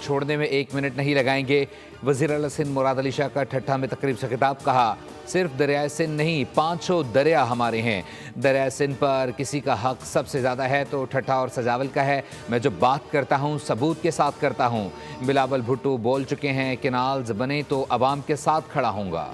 छोड़ने में 1 मिनट नहीं लगाएंगे। वज़ीर आला सिंध मुराद अली शाह का ठट्ठा में तकरीब से खिताब, कहा सिर्फ दरियाए सिंध नहीं 500 दरिया हमारे हैं। दरियाए सिंध पर किसी का हक सबसे ज़्यादा है तो ठट्ठा और सजावल का है। मैं जो बात करता हूँ सबूत के साथ करता हूँ। बिलावल भुट्टो बोल चुके हैं, केनाल्स बने तो अवाम के साथ खड़ा हूँगा।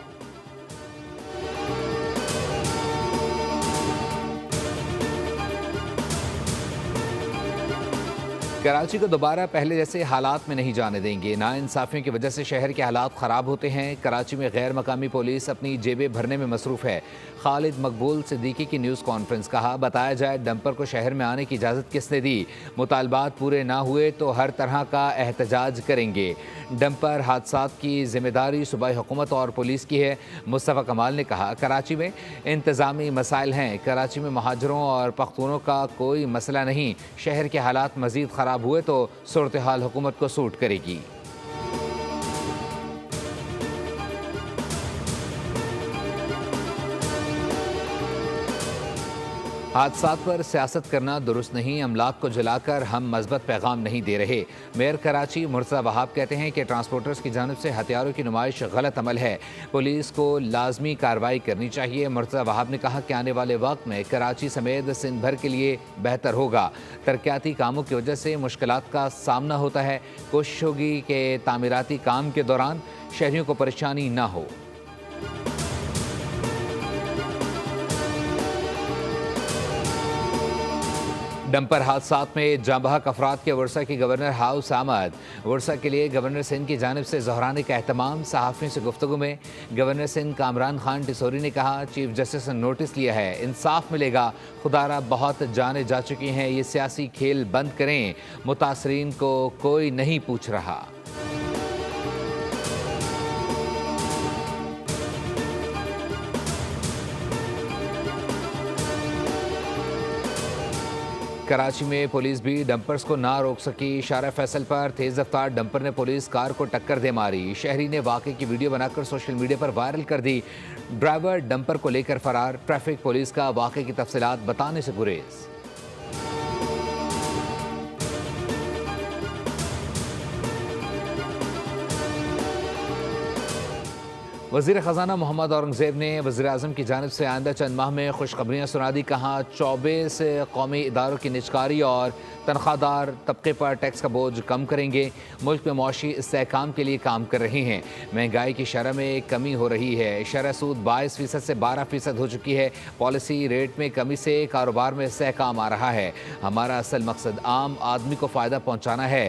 कराची को दोबारा पहले जैसे हालात में नहीं जाने देंगे। नाइंसाफियों की वजह से शहर के हालात ख़राब होते हैं। कराची में गैर मकामी पुलिस अपनी जेबें भरने में मसरूफ़ है। खालिद मकबूल सिद्दीकी की न्यूज़ कॉन्फ्रेंस, कहा बताया जाए डंपर को शहर में आने की इजाज़त किसने दी। मुतालबात पूरे ना हुए तो हर तरह का एहतजाज करेंगे। डंपर हादसात की जिम्मेदारी सूबाई हुकूमत और पुलिस की है। मुस्तफ़ा कमाल ने कहा कराची में इंतज़ामी मसाइल हैं। कराची में महाजरों और पख्तूनों का कोई मसला नहीं। शहर के हालात मज़ीद ख़राब हुए तो सूरत हाल हुकूमत को सूट करेगी। हादसात पर सियासत करना दुरुस्त नहीं। अमलाक को जलाकर हम मज़बत पैगाम नहीं दे रहे। मेयर कराची मुर्तज़ा वहाब कहते हैं कि ट्रांसपोर्टर्स की जानिब से हथियारों की नुमाइश गलत अमल है। पुलिस को लाजमी कार्रवाई करनी चाहिए। मुर्तज़ा वहाब ने कहा कि आने वाले वक्त में कराची समेत सिंध भर के लिए बेहतर होगा। तरक्याती कामों की वजह से मुश्किलात का सामना होता है। कोशिश होगी कि तामीराती काम के दौरान शहरियों को परेशानी ना हो। डंपर हादसात में जांबहक अफराद के वर्षा की गवर्नर हाउस आमद। वर्षा के लिए गवर्नर सिंध की जानिब से जहराने का एहतमाम। सहाफ़ियों से गुफ्तगू में गवर्नर सिंध कामरान खान टिसोरी ने कहा चीफ जस्टिस ने नोटिस लिया है, इंसाफ मिलेगा। खुदारा बहुत जाने जा चुकी हैं, ये सियासी खेल बंद करें। मुतासरीन को कोई नहीं पूछ रहा। कराची में पुलिस भी डंपर्स को ना रोक सकी। शारा फैसल पर तेज रफ्तार डंपर ने पुलिस कार को टक्कर दे मारी। शहरी ने वाक़े की वीडियो बनाकर सोशल मीडिया पर वायरल कर दी। ड्राइवर डंपर को लेकर फरार। ट्रैफिक पुलिस का वाक़े की तफसीलात बताने से गुरेज। वज़ीर ख़जाना मोहम्मद औरंगज़ेब ने वज़ीर आज़म की जानिब से आइंदा चंद माह में खुशखबरियाँ सुना दी। कहा 24 कौमी इदारों की निजकारी और तनख्वाहदार तबके पर टैक्स का बोझ कम करेंगे। मुल्क में मौशी इस्तेहकाम के लिए काम कर रहे हैं। महंगाई की शरह में कमी हो रही है। शरह सूद 22% से 12% हो चुकी है। पॉलिसी रेट में कमी से कारोबार में इस्तेहकाम आ रहा है। हमारा असल मकसद आम आदमी को फ़ायदा पहुँचाना है।